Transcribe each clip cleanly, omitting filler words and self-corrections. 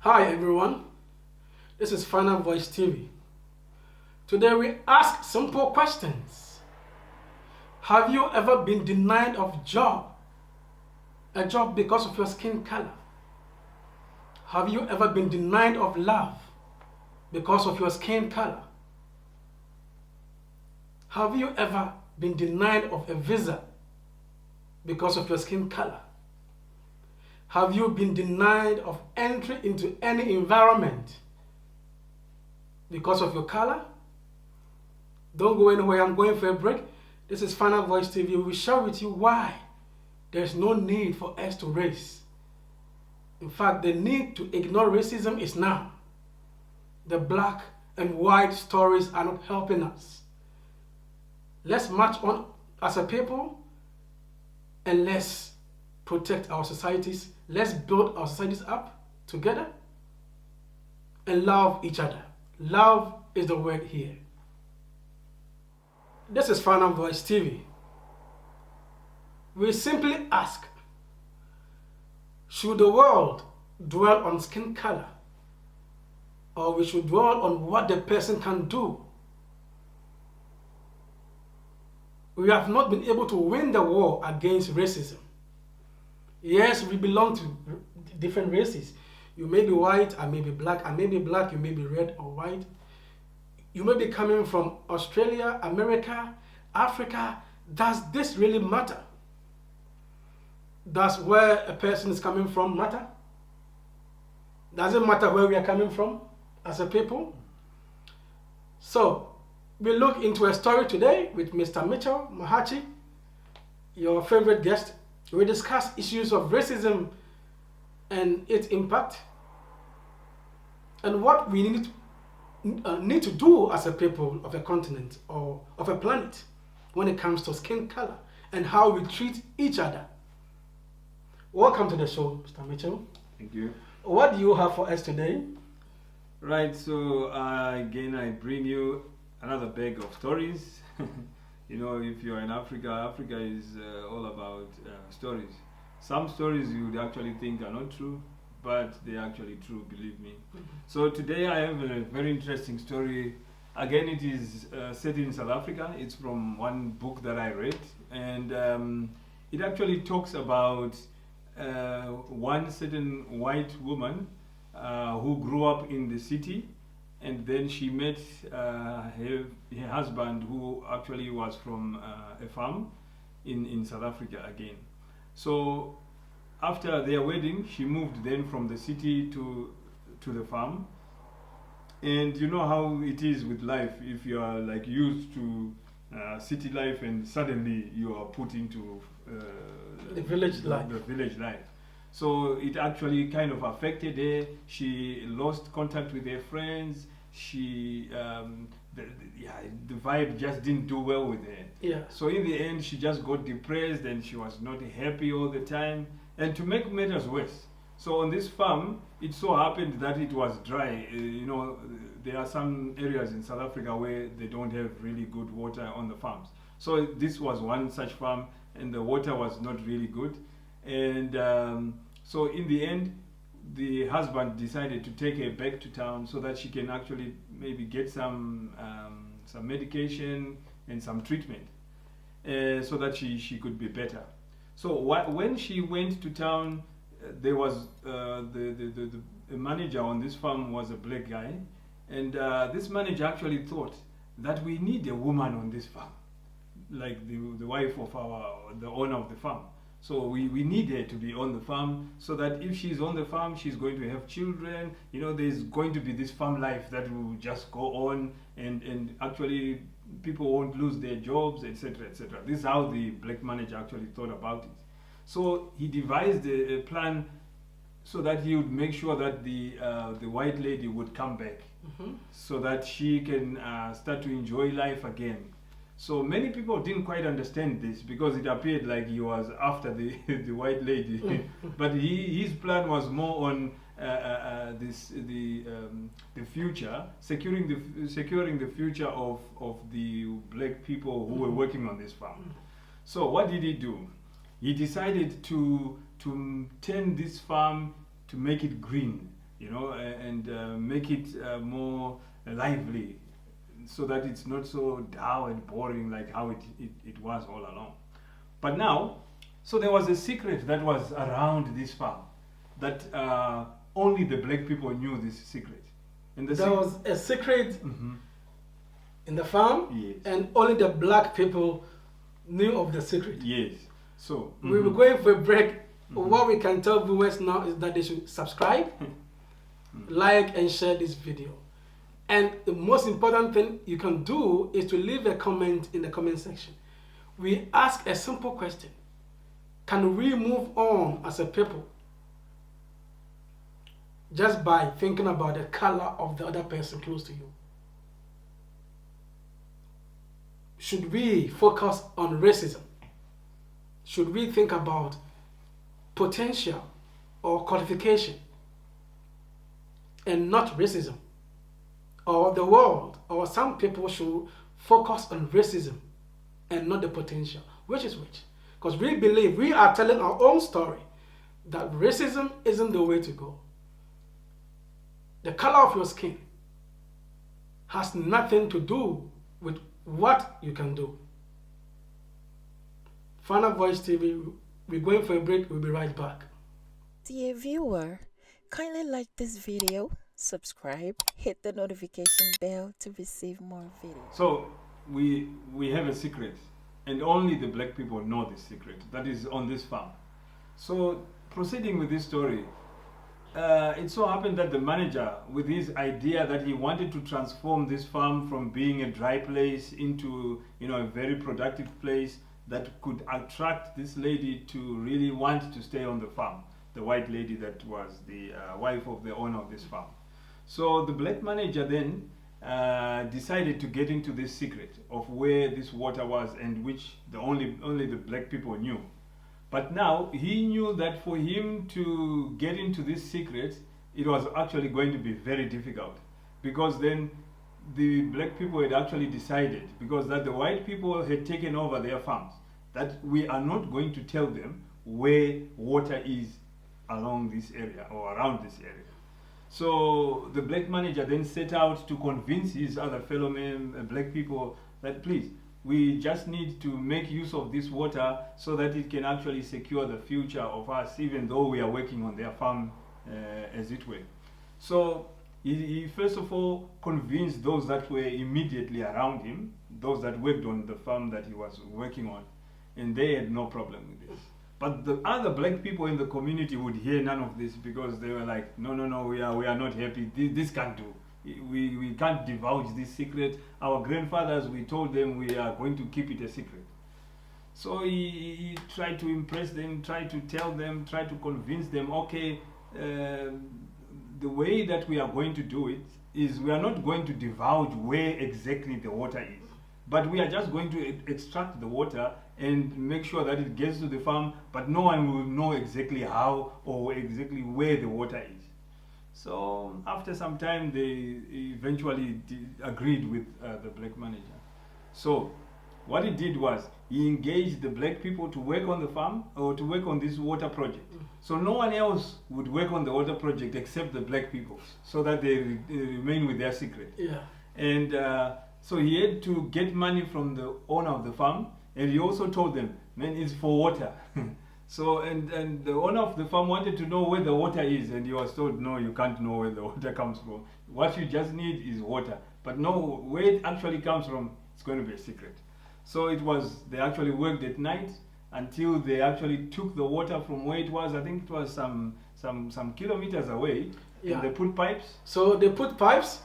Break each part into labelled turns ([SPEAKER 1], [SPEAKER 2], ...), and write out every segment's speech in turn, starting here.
[SPEAKER 1] Hi everyone, this is Final Voice TV. Today we ask simple questions. Have you ever been denied of a job because of your skin color? Have you ever been denied of love because of your skin color? Have you ever been denied of a visa because of your skin color? Have you been denied of entry into any environment because of your color? Don't go anywhere, I'm going for a break. This is Final Voice TV. We will share with you why there's no need for us to race. In fact, the need to ignore racism is now. The black and white stories are not helping us. Let's march on as a people and let's protect our societies. Let's build our societies up together and love each other. Love is the word here. This is Final Voice TV. We simply ask, should the world dwell on skin color, or we should dwell on what the person can do? We have not been able to win the war against racism. Yes, we belong to different races. You may be white, I may be black, I may be black, you may be red or white. You may be coming from Australia, America, Africa. Does this really matter? Does where a person is coming from matter? Does it matter where we are coming from as a people? So, we look into a story today with Mr. Mitchell Mahachi, your favorite guest. We discuss issues of racism and its impact, and what we need to do as a people of a continent or of a planet when it comes to skin color and how we treat each other. Welcome to the show, Mr. Mitchell.
[SPEAKER 2] Thank you.
[SPEAKER 1] What do you have for us today?
[SPEAKER 2] Right, so again I bring you another bag of stories. You know, if you're in Africa, Africa is all about stories. Some stories you would actually think are not true, but they're actually true, believe me. So today I have a very interesting story. Again, it is set in South Africa. It's from one book that I read, and it actually talks about one certain white woman who grew up in the city, and then she met her husband, who actually was from a farm in South Africa again. So after their wedding, she moved then from the city to the farm. And you know how it is with life. If you are like used to city life and suddenly you are put into
[SPEAKER 1] The village life.
[SPEAKER 2] The village life. So it actually kind of affected her. She lost contact with her friends. She the vibe just didn't do well with her.
[SPEAKER 1] Yeah.
[SPEAKER 2] So in the end, she just got depressed and she was not happy all the time. And to make matters worse, so on this farm, it so happened that it was dry. You know, there are some areas in South Africa where they don't have really good water on the farms. So this was one such farm, and the water was not really good. And so in the end, the husband decided to take her back to town so that she can actually maybe get some medication and some treatment, so that she could be better. So when she went to town, there was the manager on this farm was a black guy, and this manager actually thought that we need a woman on this farm, like the wife of the owner of the farm. So we need her to be on the farm, so that if she's on the farm, she's going to have children. You know, there's going to be this farm life that will just go on, and actually people won't lose their jobs, etc., etc. This is how the black manager actually thought about it. So he devised a plan so that he would make sure that the white lady would come back, so that she can start to enjoy life again. So many people didn't quite understand this, because it appeared like he was after the the white lady, but his plan was more on the future, securing the future of the black people who were working on this farm. So what did he do? He decided to turn this farm to make it green. and make it more lively, so that it's not so dull and boring like how it was all along. But now, so there was a secret that was around this farm that only the black people knew this secret. And
[SPEAKER 1] There was a secret
[SPEAKER 2] Mhm.
[SPEAKER 1] in the farm,
[SPEAKER 2] Yes.
[SPEAKER 1] and only the black people knew of the secret.
[SPEAKER 2] Yes. So
[SPEAKER 1] We were
[SPEAKER 2] mhm.
[SPEAKER 1] going for a break. What we can tell viewers now is that they should subscribe, like, and share this video. And the most important thing you can do is to leave a comment in the comment section. We ask a simple question: can we move on as a people just by thinking about the color of the other person close to you? Should we focus on racism? Should we think about potential or qualification and not racism? Or the world, or some people should focus on racism and not the potential? Which is which? Because we believe we are telling our own story that racism isn't the way to go. The color of your skin has nothing to do with what you can do. Final Voice TV, we're going for a break. We'll be right back.
[SPEAKER 3] Dear viewer, kindly like this video, subscribe, hit the notification bell to receive more videos.
[SPEAKER 2] So we have a secret, and only the black people know this secret that is on this farm. So proceeding with this story, it so happened that the manager, with his idea that he wanted to transform this farm from being a dry place into a very productive place that could attract this lady to really want to stay on the farm, the white lady that was the wife of the owner of this farm. So the black manager then decided to get into this secret of where this water was, and which only the black people knew. But now he knew that for him to get into this secret, it was actually going to be very difficult, because then the black people had actually decided, because that the white people had taken over their farms, that we are not going to tell them where water is along this area or around this area. So the black manager then set out to convince his other fellow men, black people, that please, we just need to make use of this water so that it can actually secure the future of us, even though we are working on their farm as it were. So he first of all convinced those that were immediately around him, those that worked on the farm that he was working on, and they had no problem with this. But the other black people in the community would hear none of this, because they were like, no, we are not happy. This can't do. We can't divulge this secret. Our grandfathers, we told them we are going to keep it a secret. So he tried to impress them, tried to tell them, tried to convince them, okay, the way that we are going to do it is we are not going to divulge where exactly the water is, but we are just going to extract the water and make sure that it gets to the farm, but no one will know exactly how or exactly where the water is. So after some time, they eventually agreed with the black manager. So what he did was he engaged the black people to work on the farm, or to work on this water project. So no one else would work on the water project except the black people, so that they remain with their secret.
[SPEAKER 1] Yeah.
[SPEAKER 2] And so he had to get money from the owner of the farm, and he also told them, man, it's for water. So, and the owner of the farm wanted to know where the water is, and he was told, no, you can't know where the water comes from. What you just need is water. But no, where it actually comes from, it's going to be a secret. So they actually worked at night until they actually took the water from where it was. I think it was some kilometers away.
[SPEAKER 1] Yeah.
[SPEAKER 2] And they put pipes.
[SPEAKER 1] So they put pipes.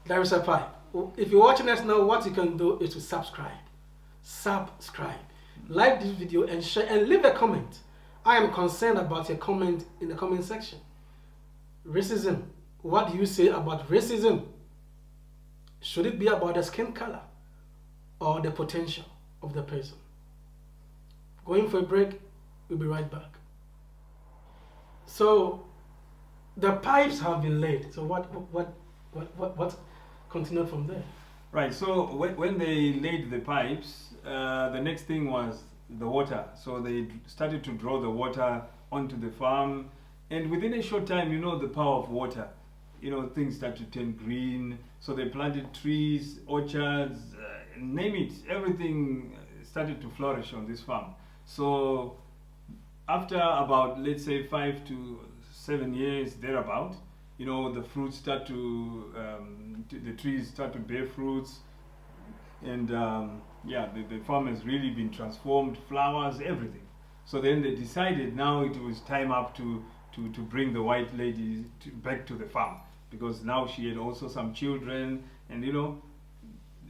[SPEAKER 1] There is a pipe. If you're watching us now, what you can do is to subscribe. Like this video and share, and leave a comment. I am concerned about your comment in the comment section. Racism. What do you say about racism? Should it be about the skin color or the potential of the person? Going for a break. We'll be right back. So the pipes have been laid. So what continued from there?
[SPEAKER 2] Right, so when they laid the pipes, the next thing was the water. So they started to draw the water onto the farm, And within a short time, you know the power of water. You know, things start to turn green. So they planted trees, orchards, name it. Everything started to flourish on this farm. So after about, let's say, 5 to 7 years thereabout, you know, the fruits start the trees start to bear fruits, and yeah, the farm has really been transformed, flowers, everything. So then they decided now it was time up to bring the white lady back to the farm, because now she had also some children, and you know,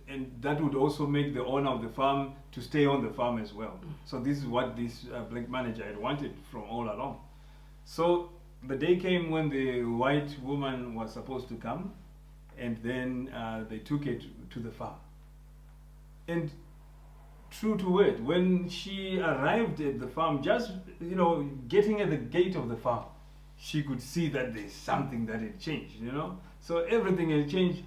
[SPEAKER 2] and that would also make the owner of the farm to stay on the farm as well. So this is what this black manager had wanted from all along. So the day came when the white woman was supposed to come, and then they took it to the farm. And true to word, when she arrived at the farm, just, you know, getting at the gate of the farm, she could see that there's something that had changed, you know. So everything had changed.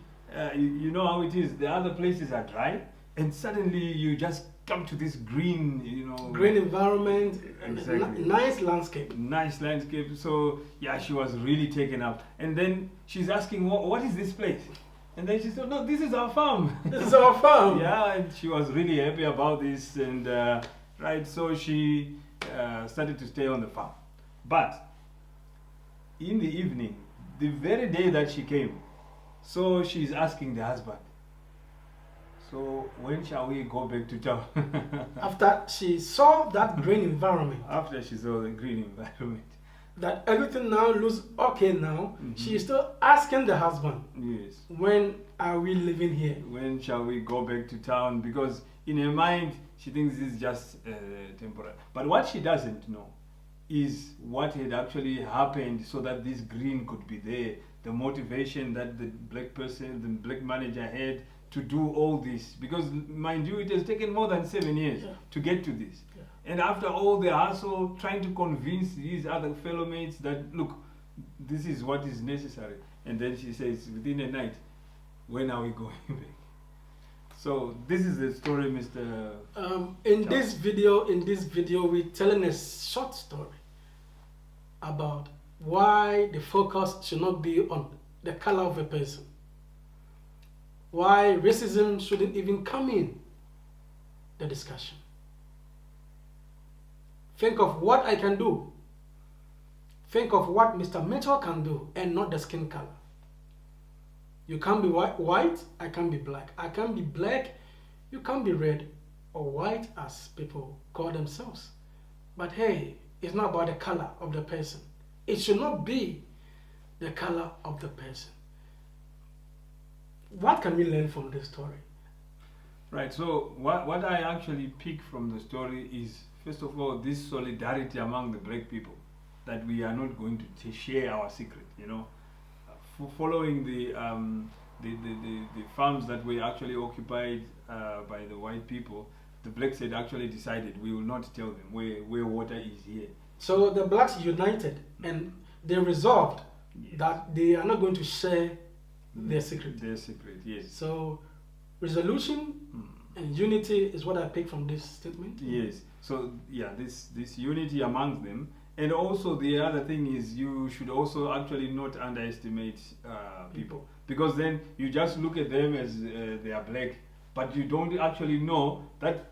[SPEAKER 2] You know how it is. The other places are dry, and suddenly you just come to this green, you know,
[SPEAKER 1] green environment,
[SPEAKER 2] exactly.
[SPEAKER 1] Nice landscape.
[SPEAKER 2] Nice landscape. So yeah, she was really taken up. And then she's asking, what is this place? And then she said, no, this is our farm.
[SPEAKER 1] This is our farm.
[SPEAKER 2] Yeah, and she was really happy about this, and right, so she started to stay on the farm. But in the evening, the very day that she came, so she's asking the husband, so when shall we go back to town?
[SPEAKER 1] After she saw that green environment,
[SPEAKER 2] After she saw the green environment.
[SPEAKER 1] that everything now looks okay now, she's still asking the husband,
[SPEAKER 2] Yes.
[SPEAKER 1] when are we living here?
[SPEAKER 2] When shall we go back to town? Because in her mind, she thinks this is just temporary. But what she doesn't know is what had actually happened so that this green could be there. The motivation that the black person, the black manager had to do all this. Because mind you, it has taken more than 7 years to get to this.
[SPEAKER 1] Yeah.
[SPEAKER 2] And after all the hassle, trying to convince these other fellow mates that, look, this is what is necessary. And then she says, within a night, when are we going back? So this is the story, Mr.
[SPEAKER 1] In this video, we're telling a short story about why the focus should not be on the color of a person. Why racism shouldn't even come in the discussion. Think of what I can do. Think of what Mr. Mitchell can do, and not the skin color. You can't be white, I can't be black. I can't be black, you can't be red or white, as people call themselves. But hey, it's not about the color of the person. It should not be the color of the person. What can we learn from this story?
[SPEAKER 2] Right, so what I actually pick from the story is, first of all, this solidarity among the black people, that we are not going to share our secret, you know. Following the farms that were actually occupied by the white people, the blacks had actually decided we will not tell them where water is here.
[SPEAKER 1] So the blacks united, and they resolved that they are not going to share their secret.
[SPEAKER 2] Their secret, yes.
[SPEAKER 1] So resolution and unity is what I pick from this statement.
[SPEAKER 2] Yes. So yeah, this unity among them. And also the other thing is, you should also actually not underestimate people, because then you just look at them as they are black, but you don't actually know that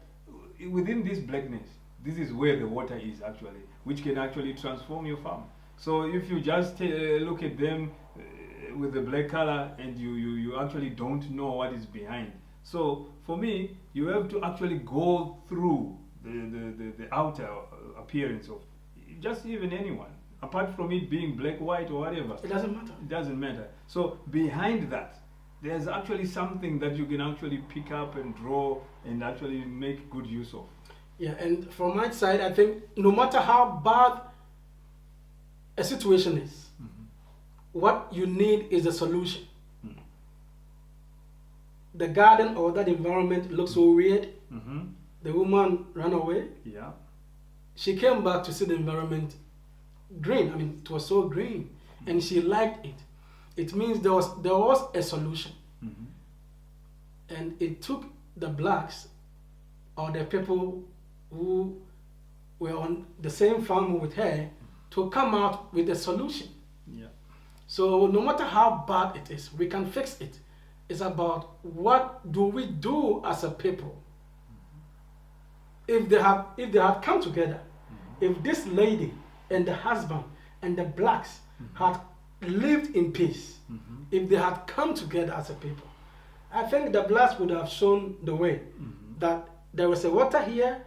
[SPEAKER 2] within this blackness, this is where the water is actually, which can actually transform your farm. So if you just look at them with the black color, and you actually don't know what is behind. So for me, you have to actually go through the outer appearance of just even anyone, apart from it being black, white, or whatever.
[SPEAKER 1] It doesn't matter.
[SPEAKER 2] It doesn't matter. So behind that, there's actually something that you can actually pick up and draw and actually make good use of.
[SPEAKER 1] Yeah, and from my side, I think no matter how bad a situation is, what you need is a solution. The garden or that environment looks so weird. The woman ran away.
[SPEAKER 2] Yeah.
[SPEAKER 1] She came back to see the environment green. I mean, it was so green, and she liked it. It means there was a solution, and it took the blacks or the people who were on the same farm with her to come out with a solution.
[SPEAKER 2] Yeah.
[SPEAKER 1] So no matter how bad it is, we can fix it. It's about what do we do as a people. If they had come together, if this lady and the husband and the blacks had lived in peace, if they had come together as a people, I think the blacks would have shown the way that there is a water here,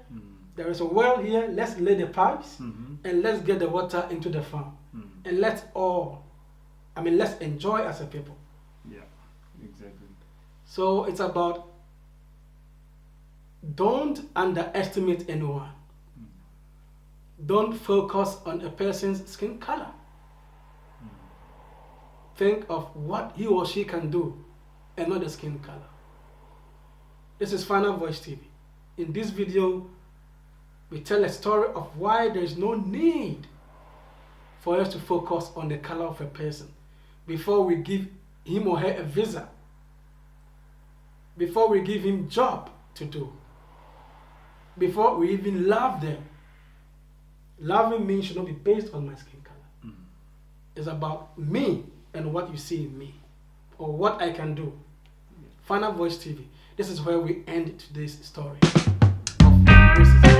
[SPEAKER 1] there is a well here, let's lay the pipes and let's get the water into the farm. And let's enjoy as a people.
[SPEAKER 2] Yeah, exactly.
[SPEAKER 1] So it's about don't underestimate anyone. Don't focus on a person's skin color. Think of what he or she can do and not the skin color. This is Final Voice TV. In this video, we tell a story of why there is no need for us to focus on the color of a person before we give him or her a visa, before we give him job to do, before we even love them. Loving me should not be based on my skin color. It's about me and what you see in me or what I can do. Final Voice TV. This is where we end today's story of racism.